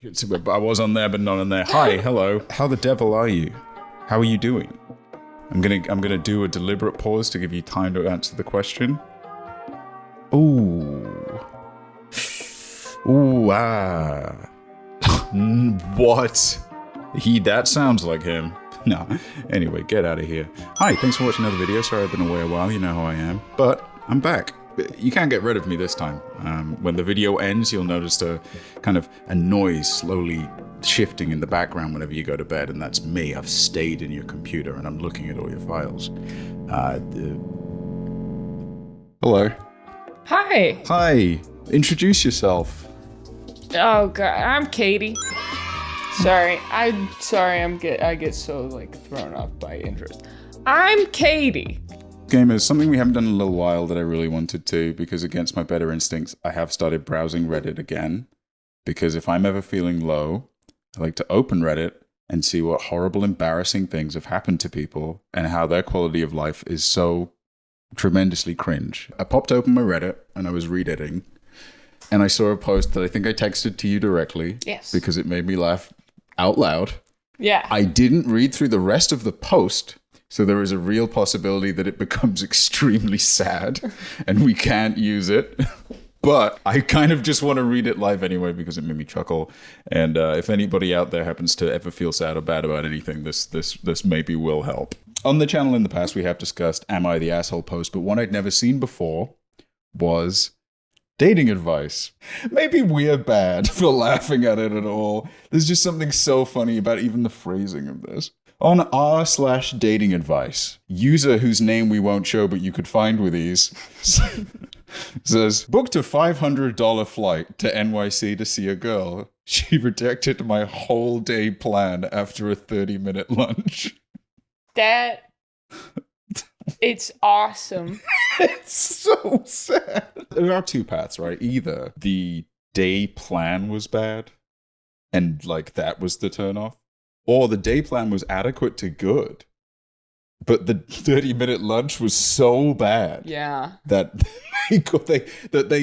I was on there, but not on there. Hi, hello. How the devil are you? How are you doing? I'm gonna do a deliberate pause to give you time to answer the question. Ooh, what? That sounds like him. No. Anyway, get out of here. Hi, thanks for watching another video. Sorry I've been away a while. You know how I am, but I'm back. You can't get rid of me this time. When the video ends, you'll notice a noise slowly shifting in the background whenever you go to bed, and that's me. I've stayed in your computer and I'm looking at all your files. Hello. Hi. Hi. Introduce yourself. Oh god, I'm Katie. I get so thrown off by intros. I'm Katie. Game is something we haven't done in a little while that I really wanted to, because against my better instincts, I have started browsing Reddit again. Because if I'm ever feeling low, I like to open Reddit and see what horrible, embarrassing things have happened to people and how their quality of life is so tremendously cringe. I popped open my Reddit and I was reading, and I saw a post that I think I texted to you directly. Yes. Because it made me laugh out loud. Yeah. I didn't read through the rest of the post, so there is a real possibility that it becomes extremely sad and we can't use it. But I kind of just want to read it live anyway because it made me chuckle. And if anybody out there happens to ever feel sad or bad about anything, this maybe will help. On the channel in the past, we have discussed Am I the Asshole post, but one I'd never seen before was dating advice. Maybe we're bad for laughing at it at all. There's just something so funny about even the phrasing of this. On r/dating advice, user whose name we won't show but you could find with ease says, booked a $500 flight to NYC to see a girl. She rejected my whole day plan after a 30-minute lunch. It's awesome. It's so sad. There are two paths, right? Either the day plan was bad and that was the turnoff, or the day plan was adequate to good, but the 30-minute lunch was so bad. Yeah. That they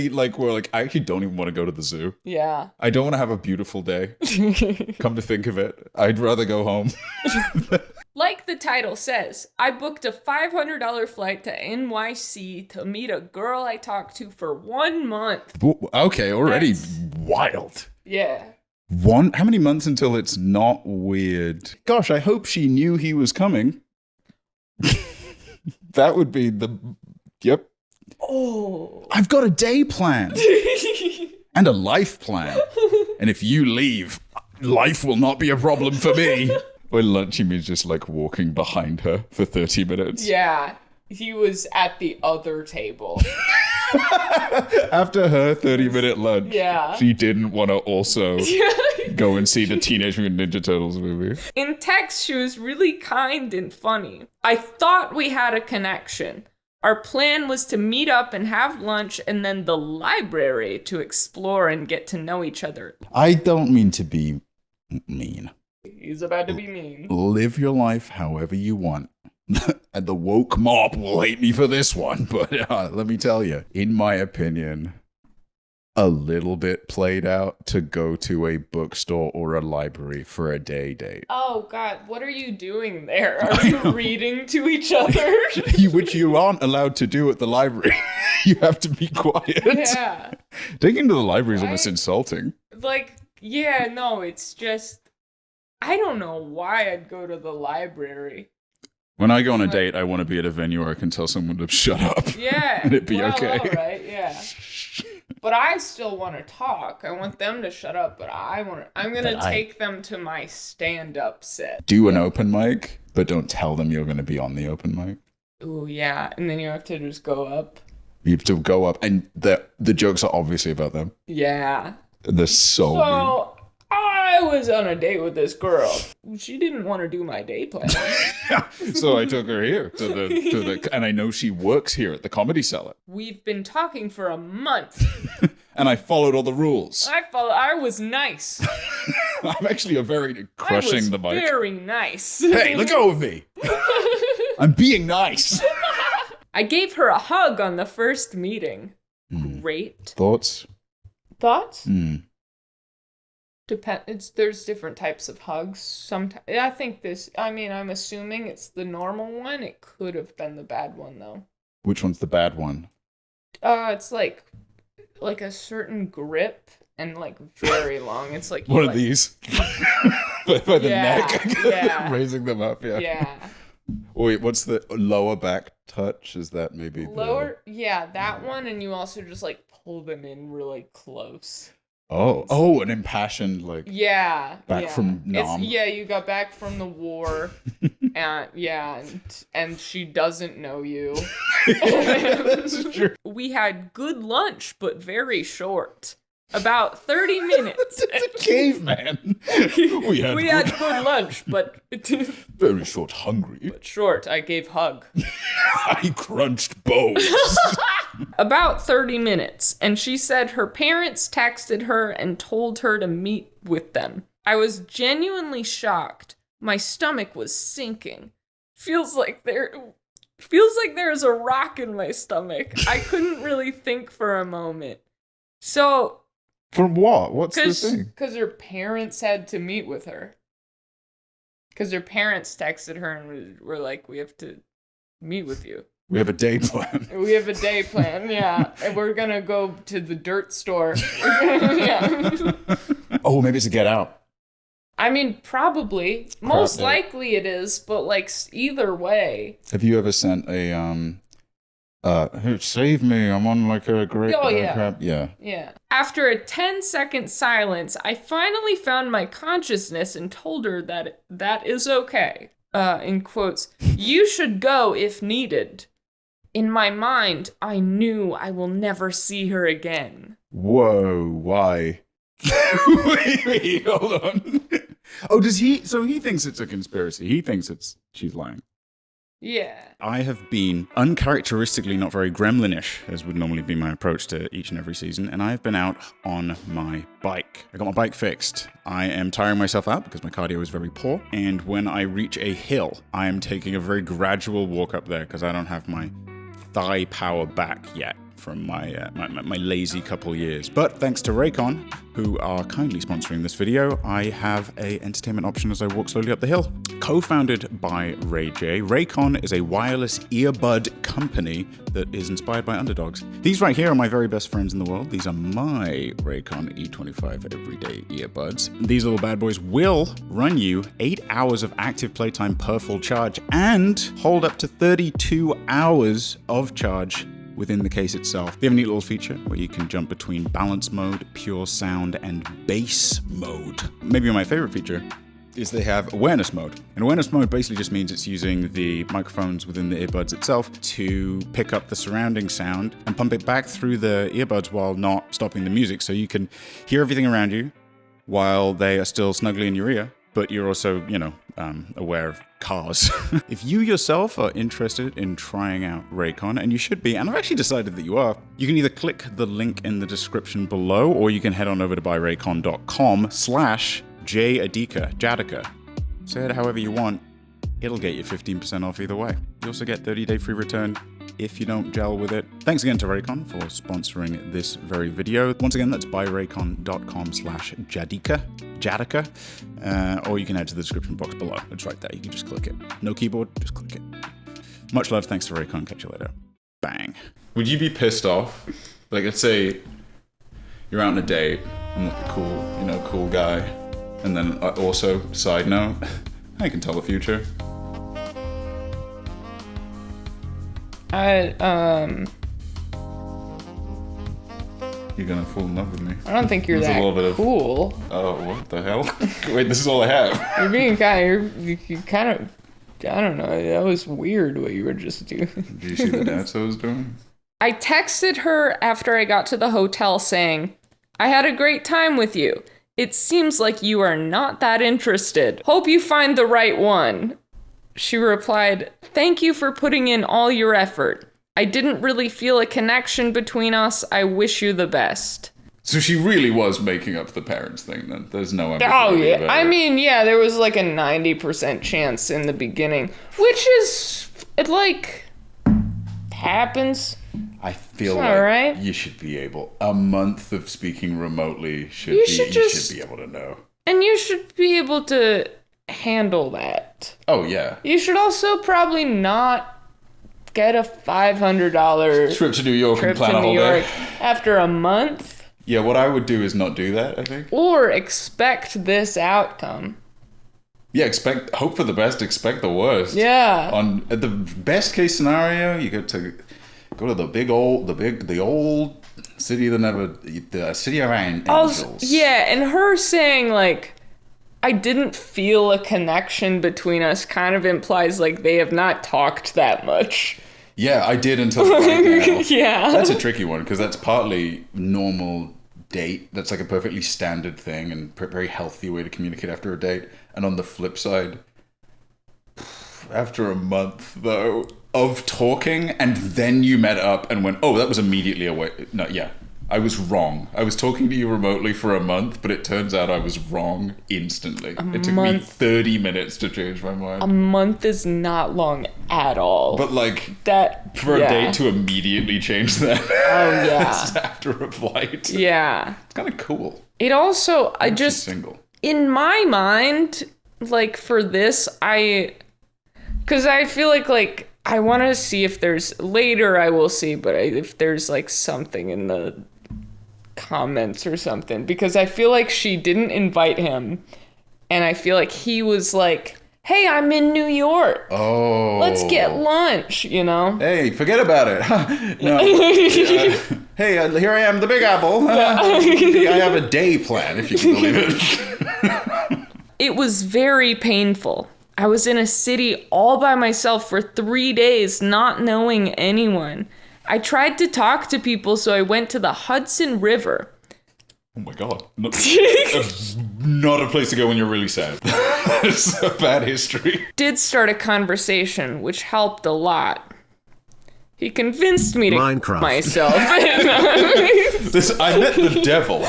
were like, I actually don't even want to go to the zoo. Yeah. I don't want to have a beautiful day. Come to think of it, I'd rather go home. Like the title says, I booked a $500 flight to NYC to meet a girl I talked to for 1 month. Okay, already wild. Yeah. How many months until it's not weird? Gosh, I hope she knew he was coming. That would be yep. Oh. I've got a day plan. And a life plan. And if you leave, life will not be a problem for me. By lunch, he means just walking behind her for 30 minutes. Yeah. He was at the other table. After her 30-minute lunch, she didn't want to also go and see the Teenage Mutant Ninja Turtles movie. In text, she was really kind and funny. I thought we had a connection. Our plan was to meet up and have lunch and then the library to explore and get to know each other. I don't mean to be mean. He's about to be mean. Live your life however you want. And the woke mob will hate me for this one, but let me tell you, in my opinion, a little bit played out to go to a bookstore or a library for a day date. Oh God, what are you doing there? Are you reading to each other? Which you aren't allowed to do at the library. You have to be quiet. Yeah. Taking to the library is almost insulting. It's just, I don't know why I'd go to the library. When I go on a date, I want to be at a venue where I can tell someone to shut up. Yeah. And it'd be okay. All right, yeah. But I still want to talk. I want them to shut up, but I'm going to take them to my stand-up set. Do an open mic, but don't tell them you're going to be on the open mic. Ooh, yeah. And then you have to just go up. You have to go up, and the jokes are obviously about them. Yeah. They're so mean. I was on a date with this girl. She didn't want to do my day plan. So I took her here to the and I know she works here at the Comedy Cellar. We've been talking for a month. And I followed all the rules. I was nice. I'm actually crushing the mic. Very nice. Hey, let go of me. I'm being nice. I gave her a hug on the first meeting. Great. Thoughts? Thoughts? There's different types of hugs. Sometimes I'm assuming it's the normal one. It could have been the bad one though. Which one's the bad one? It's like a certain grip and like very long. It's like one of these by the neck, yeah, raising them up. Yeah. Wait, what's the lower back touch? Is that maybe lower? Yeah, that one, and you also just like pull them in really close. Oh, an impassioned back from Nam. You got back from the war, and she doesn't know you. That's true. We had good lunch, but very short. About 30 minutes. It's a caveman. We had good lunch, but very short, hungry. But short. I gave hug. I crunched bones. About 30 minutes, and she said her parents texted her and told her to meet with them. I was genuinely shocked. My stomach was sinking. Feels like there's a rock in my stomach. I couldn't really think for a moment. So, from what? What's the thing? Because her parents had to meet with her. Because her parents texted her and were like, we have to meet with you. We have a day plan. We have a day plan, yeah. And we're going to go to the dirt store. Yeah. Oh, maybe it's a Get Out. I mean, probably. Most likely it is, but like either way. Have you ever sent a save me, I'm on like a great crap. Yeah. After a 10-second silence, I finally found my consciousness and told her that is okay. In quotes, you should go if needed. In my mind, I knew I will never see her again. Whoa, why? wait, hold on. Oh, does he? So he thinks it's a conspiracy. He thinks she's lying. Yeah. I have been uncharacteristically not very gremlinish, as would normally be my approach to each and every season, and I've been out on my bike. I got my bike fixed. I am tiring myself out because my cardio is very poor, and when I reach a hill, I am taking a very gradual walk up there because I don't have my thigh power back yet from my my lazy couple years. But thanks to Raycon, who are kindly sponsoring this video, I have a entertainment option as I walk slowly up the hill. Co-founded by Ray J, Raycon is a wireless earbud company that is inspired by underdogs. These right here are my very best friends in the world. These are my Raycon E25 everyday earbuds. These little bad boys will run you 8 hours of active playtime per full charge and hold up to 32 hours of charge within the case itself. They have a neat little feature where you can jump between balance mode, pure sound, and bass mode. Maybe my favorite feature is they have awareness mode. And awareness mode basically just means it's using the microphones within the earbuds itself to pick up the surrounding sound and pump it back through the earbuds while not stopping the music. So you can hear everything around you while they are still snugly in your ear, but you're also, aware of cars. If you yourself are interested in trying out Raycon, and you should be, and I've actually decided that you are, you can either click the link in the description below, or you can head on over to buyraycon.com/Jadika. Say it however you want. It'll get you 15% off either way. You also get 30-day free return if you don't gel with it. Thanks again to Raycon for sponsoring this very video. Once again, that's buyraycon.com/Jadika. Or you can head to the description box below. It's right there. You can just click it. No keyboard, just click it. Much love. Thanks to Raycon. Catch you later. Bang. Would you be pissed off? Like, let's say you're out on a date. I'm like a cool guy. And then also, side note, I can tell the future. You're gonna fall in love with me. I don't think you're that cool. Oh, what the hell? Wait, this is all I have. You're being you kind of, I don't know, that was weird what you were just doing. Did you see the dance I was doing? I texted her after I got to the hotel saying, I had a great time with you. It seems like you are not that interested. Hope you find the right one. She replied, thank you for putting in all your effort. I didn't really feel a connection between us. I wish you the best. So she really was making up the parents thing then? There's no ambiguity. Oh, yeah. I mean, yeah, there was like a 90% chance in the beginning, which is, it like, happens. I feel It's like all right. you should be able. A month of speaking remotely You should be able to know. And you should be able to handle that. Oh yeah. You should also probably not get a $500 Trip to New York trip and plan to a New whole York day. after a month, Yeah, what I would do is not do that, I think. or expect this outcome. Yeah, hope for the best, expect the worst. Yeah. At the best case scenario, you get to go to the old city the city of angels. Also, yeah, and her saying like, I didn't feel a connection between us kind of implies like they have not talked that much. Yeah, I did until right now. Yeah. That's a tricky one because that's partly normal date. That's like a perfectly standard thing and very healthy way to communicate after a date. And on the flip side, after a month though of talking and then you met up and went, oh, that was immediately away. No, yeah. I was wrong. I was talking to you remotely for a month, but it turns out I was wrong instantly. It took me 30 minutes to change my mind. A month is not long at all. But like that for a date to immediately change that. Oh yeah. After a flight. Yeah. It's kind of cool. It also She's single. In my mind, like for this, because I feel like I want to see if there's later I will see, but if there's like something in the comments or something, because I feel like she didn't invite him, and I feel like he was like, hey, I'm in New York. Oh. Let's get lunch, you know? Hey, forget about it. No. Hey, here I am, the Big Apple. I have a day plan, if you can believe it. It was very painful. I was in a city all by myself for 3 days, not knowing anyone. I tried to talk to people, so I went to the Hudson River. Oh my god. Not a place to go when you're really sad. It's a bad history. Did start a conversation, which helped a lot. He convinced me to Minecraft. myself. I met the devil.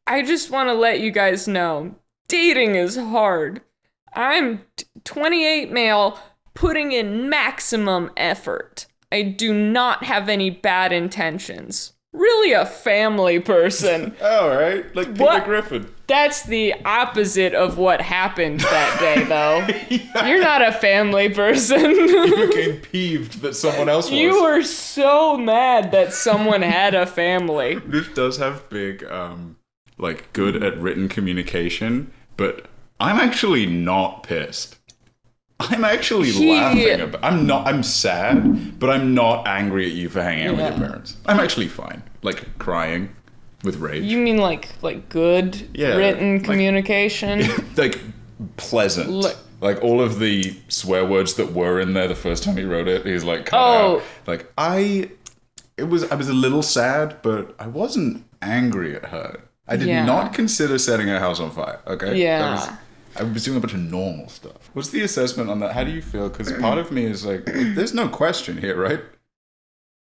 I just want to let you guys know, dating is hard. I'm 28 male, putting in maximum effort. I do not have any bad intentions. Really a family person. All right, like Peter What? Griffin. That's the opposite of what happened that day, though. You're not a family person. You became peeved that someone else was. You were so mad that someone had a family. This does have big, like, good at written communication, but I'm actually not pissed. I'm actually laughing about. I'm sad, but I'm not angry at you for hanging out with your parents. I'm actually fine. Like crying with rage. You mean like good written communication? Like pleasant. Like all of the swear words that were in there the first time he wrote it, he's like cut out. Like I was a little sad, but I wasn't angry at her. I did not consider setting her house on fire. Okay. Yeah. I was doing a bunch of normal stuff. What's the assessment on that? How do you feel? Because part of me is like, there's no question here, right?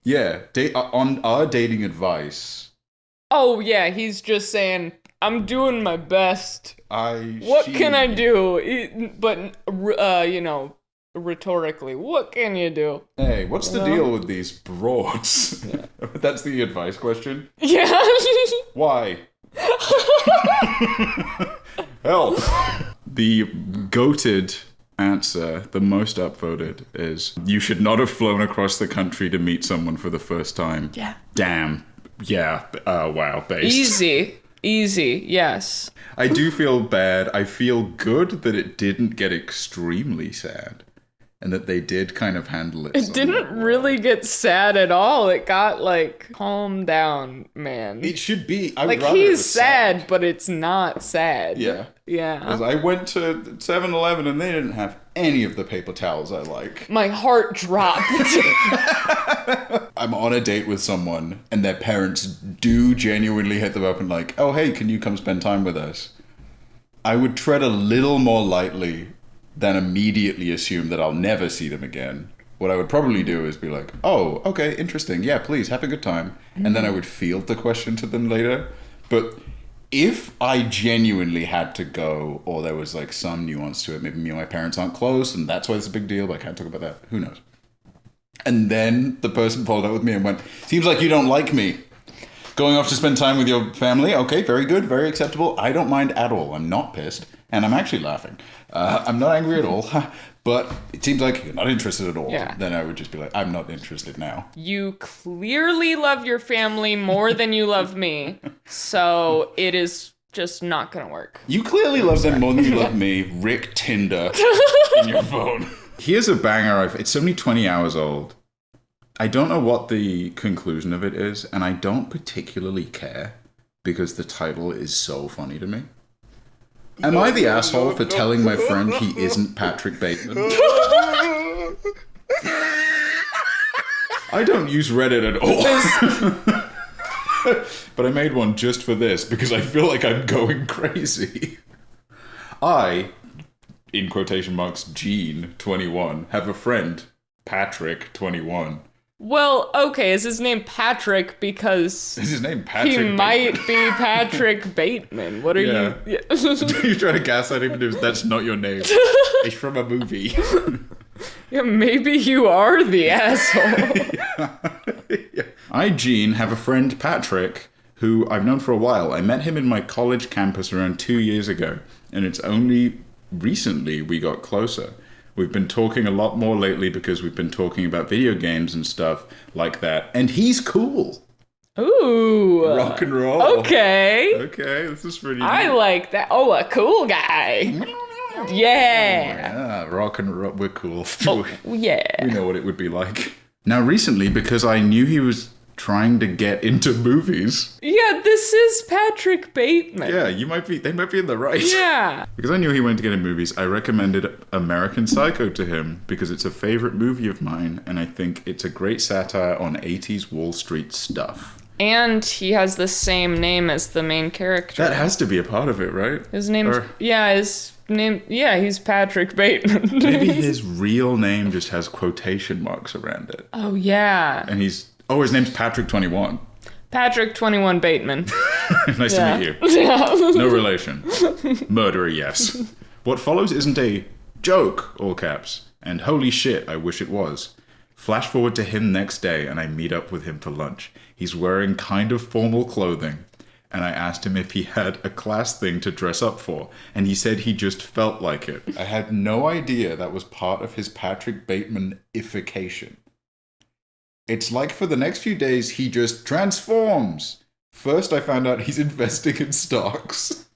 Yeah, on our dating advice. Oh yeah, he's just saying, I'm doing my best. What can I do? But rhetorically, what can you do? Hey, what's the deal with these broads? Yeah. That's the advice question. Yeah. Why? Help. The goated answer, the most upvoted, is you should not have flown across the country to meet someone for the first time. Yeah. Damn. Yeah. Wow. Based. Easy. Yes. I do feel bad. I feel good that it didn't get extremely sad. And that they did kind of handle it. It didn't really get sad at all. It got like, calm down, man. It should be. Like he's sad, but it's not sad. Yeah. Yeah. I went to 7-Eleven and they didn't have any of the paper towels I like. My heart dropped. I'm on a date with someone and their parents do genuinely hit them up and like, oh, hey, can you come spend time with us? I would tread a little more lightly than immediately assume that I'll never see them again. What I would probably do is be like, oh, okay, interesting. Yeah, please, have a good time. And then I would field the question to them later. But if I genuinely had to go, or there was like some nuance to it, maybe me and my parents aren't close, and that's why it's a big deal, but I can't talk about that. Who knows? And then the person followed up with me and went, seems like you don't like me. Going off to spend time with your family? Okay, very good, very acceptable. I don't mind at all. I'm not pissed. And I'm actually laughing. I'm not angry at all. But it seems like you're not interested at all. Yeah. Then I would just be like, I'm not interested now. You clearly love your family more than you love me. So it is just not going to work. You clearly love them more than you love me. Rick Tinder in your phone. Here's a banger. It's only 20 hours old. I don't know what the conclusion of it is, and I don't particularly care because the title is so funny to me. Am I the asshole for telling my friend he isn't Patrick Bateman? I don't use Reddit at all. But I made one just for this because I feel like I'm going crazy. I, in quotation marks, Gene, 21, have a friend, Patrick, 21. Well, okay, is his name Patrick because Is his name Patrick he Bateman? might be Patrick Bateman? What are you... Yeah. You're trying to gaslight him into that's not your name. It's from a movie. Yeah, maybe you are the asshole. Yeah. I, Gene, have a friend, Patrick, who I've known for a while. I met him in my college campus around 2 years ago, and it's only recently we got closer. We've been talking a lot more lately because we've been talking about video games and stuff like that, and he's cool. Ooh. Rock and roll. Okay. Okay, this is pretty I neat. like that. Oh, a cool guy. Yeah. Yeah, rock and roll. We're cool. Yeah. We know what it would be like. Now, recently, because I knew he was trying to get into movies. Yeah, this is Patrick Bateman. Yeah, they might be in the right. Yeah. Because I knew he wanted to get in movies, I recommended American Psycho to him because it's a favorite movie of mine, and I think it's a great satire on 80s Wall Street stuff. And he has the same name as the main character. That has to be a part of it, right? His name's... he's Patrick Bateman. Maybe his real name just has quotation marks around it. Oh, yeah. And his name's Patrick 21. Patrick 21 Bateman. Nice to meet you. Yeah. No relation. Murderer, yes. What follows isn't a joke, all caps, and holy shit, I wish it was. Flash forward to him next day, and I meet up with him for lunch. He's wearing kind of formal clothing, and I asked him if he had a class thing to dress up for, and he said he just felt like it. I had no idea that was part of his Patrick Bateman-ification. It's like for the next few days, he just transforms. First, I found out he's investing in stocks.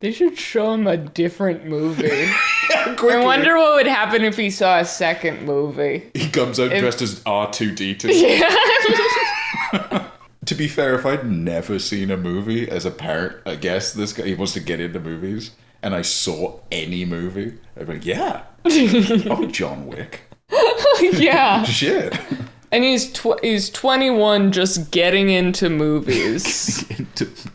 They should show him a different movie. I wonder what would happen if he saw a second movie. He comes out dressed as R2-D2. Yeah. To be fair, if I'd never seen a movie as a parent, I guess this guy, he wants to get into movies, and I saw any movie, I'd be like, yeah, I'll be John Wick. Yeah. Shit. And he's 21 just getting into movies.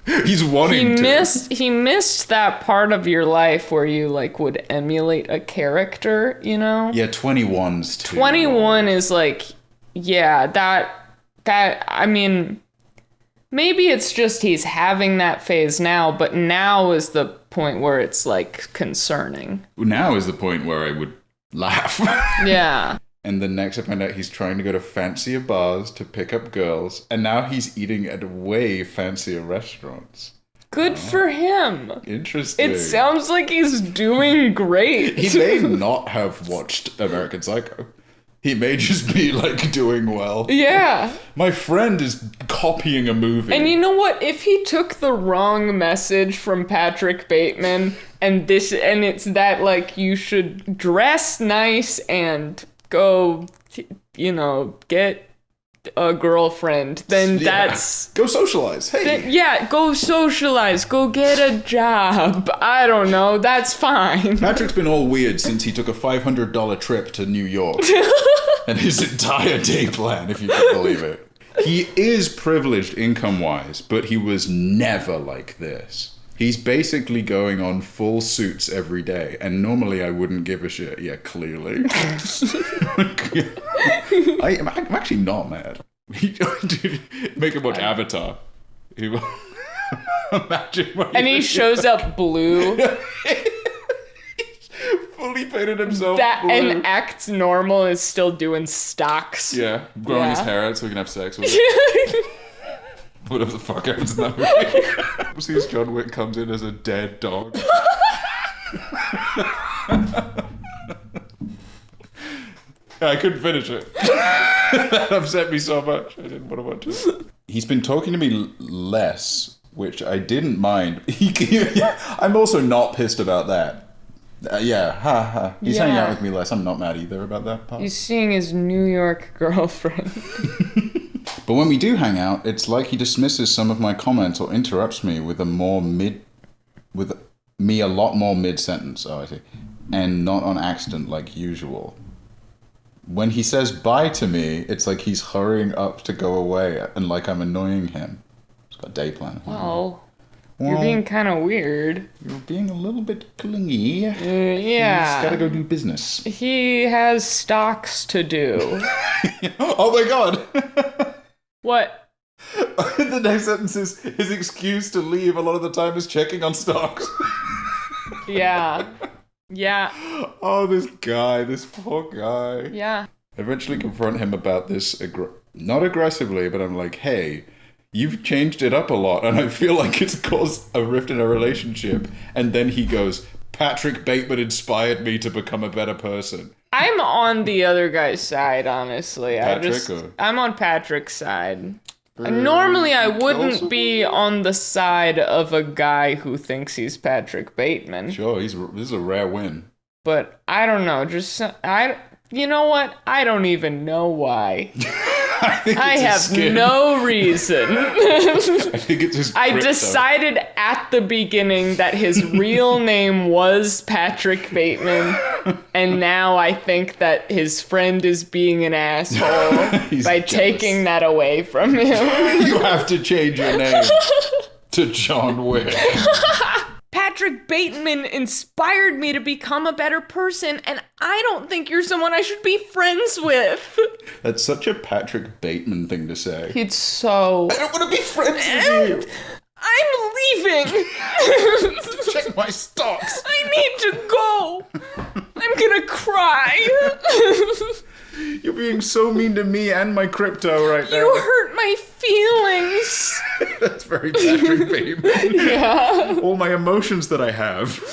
He's wanting to. He missed that part of your life where you like would emulate a character, you know? Yeah, 21's too 21 is like, yeah, that I mean, maybe it's just he's having that phase now, but now is the point where it's like concerning. Now is the point where I would laugh. Yeah. And then next I find out he's trying to go to fancier bars to pick up girls, and now he's eating at way fancier restaurants. Good for him. Interesting. It sounds like he's doing great. He may not have watched American Psycho. He may just be, like, doing well. Yeah. My friend is copying a movie. And you know what? If he took the wrong message from Patrick Bateman, and it's that, like, you should dress nice and go, get a girlfriend, then that's... Go socialize. Hey. Go socialize. Go get a job. I don't know. That's fine. Patrick's been all weird since he took a $500 trip to New York. And his entire day plan, if you can believe it. He is privileged income-wise, but he was never like this. He's basically going on full suits every day, and normally I wouldn't give a shit. Yeah, clearly. I'm actually not mad. Dude, make him watch Avatar. Imagine what and he shows up blue. fully painted himself That blue. and acts normal is still doing stocks. Yeah, growing his Yeah. hair out so he can have sex with it. Whatever the fuck happens in that movie. Sees John Wick comes in as a dead dog. I couldn't finish it. That upset me so much. I didn't want to watch it. He's been talking to me less, which I didn't mind. I'm also not pissed about that. He's hanging out with me less. I'm not mad either about that part. He's seeing his New York girlfriend. But when we do hang out, it's like he dismisses some of my comments or interrupts me with a lot more mid-sentence, oh I see, and not on accident like usual. When he says bye to me, it's like he's hurrying up to go away and like I'm annoying him. He's got a day plan. Well, you're being kind of weird. You're being a little bit clingy. Yeah. He's gotta go do business. He has stocks to do. Oh my god! What? The next sentence is, his excuse to leave a lot of the time is checking on stocks. Yeah. Yeah. Oh, this poor guy. Yeah. I eventually confront him about this, not aggressively, but I'm like, hey, you've changed it up a lot, and I feel like it's caused a rift in our relationship. And then he goes, Patrick Bateman inspired me to become a better person. I'm on the other guy's side, honestly. Patrick, I'm on Patrick's side. Normally, I wouldn't be on the side of a guy who thinks he's Patrick Bateman. Sure, this is a rare win. But I don't know. You know what? I don't even know why. I have no reason. I think it's just I decided at the beginning that his real name was Patrick Bateman, and now I think that his friend is being an asshole by taking that away from him. You have to change your name to John Wick. Patrick Bateman inspired me to become a better person, and I don't think you're someone I should be friends with. That's such a Patrick Bateman thing to say. It's so... I don't want to be friends with you. I'm leaving. Check my stocks. I need to go. I'm gonna cry. You're being so mean to me and my crypto right now. You hurt my feelings. That's very Patrick Bateman. Yeah. All my emotions that I have.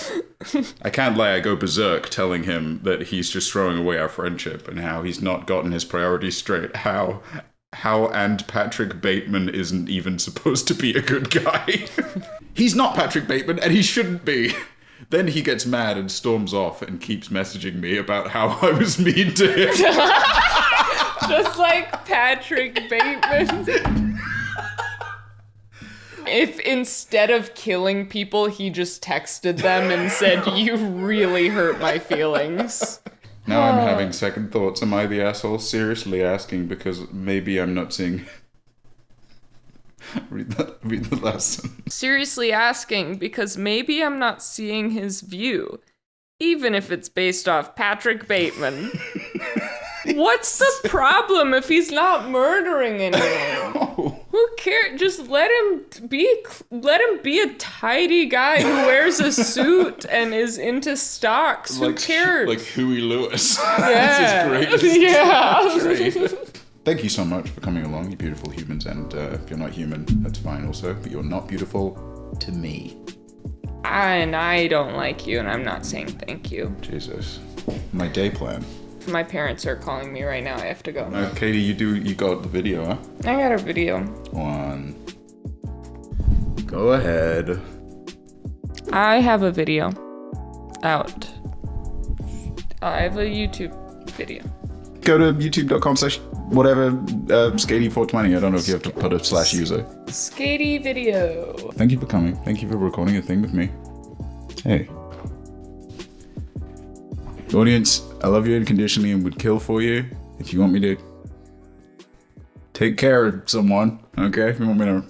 I can't lie, I go berserk telling him that he's just throwing away our friendship and how he's not gotten his priorities straight. How and Patrick Bateman isn't even supposed to be a good guy. He's not Patrick Bateman and he shouldn't be. Then he gets mad and storms off and keeps messaging me about how I was mean to him. Just like Patrick Bateman. If instead of killing people, he just texted them and said, "You really hurt my feelings." Now I'm having second thoughts. Am I the asshole? Seriously asking because maybe I'm not seeing... Read the last sentence. Seriously asking because maybe I'm not seeing his view, even if it's based off Patrick Bateman. What's the problem if he's not murdering anyone? Oh. Who cares? Just let him be a tidy guy who wears a suit and is into stocks. Who cares? Like Huey Lewis. Yeah. That's his greatest Yeah. trait. Thank you so much for coming along, you beautiful humans. And if you're not human, that's fine also. But you're not beautiful to me. And I don't like you, and I'm not saying thank you. Jesus. My day plan. My parents are calling me right now. I have to go. Katie, you got the video, huh? I got a video. One. Go ahead. I have a video out. I have a YouTube video. Go to youtube.com/whatever, Skady420. I don't know if you have to put a /user. Skady video. Thank you for coming. Thank you for recording a thing with me. Hey. Audience, I love you unconditionally and would kill for you if you want me to take care of someone, okay? If you want me to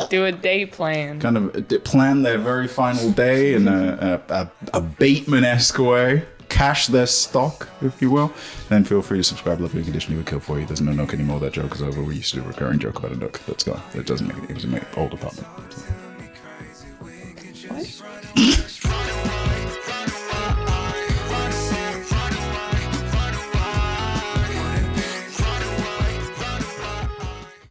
Do a day plan. kind of plan their very final day in a Bateman-esque way, cash their stock, if you will, then feel free to subscribe. Love you unconditionally would kill for you. There's no nook anymore. That joke is over. We used to do a recurring joke about a nook. That's gone. It doesn't make it. It was an old apartment. So.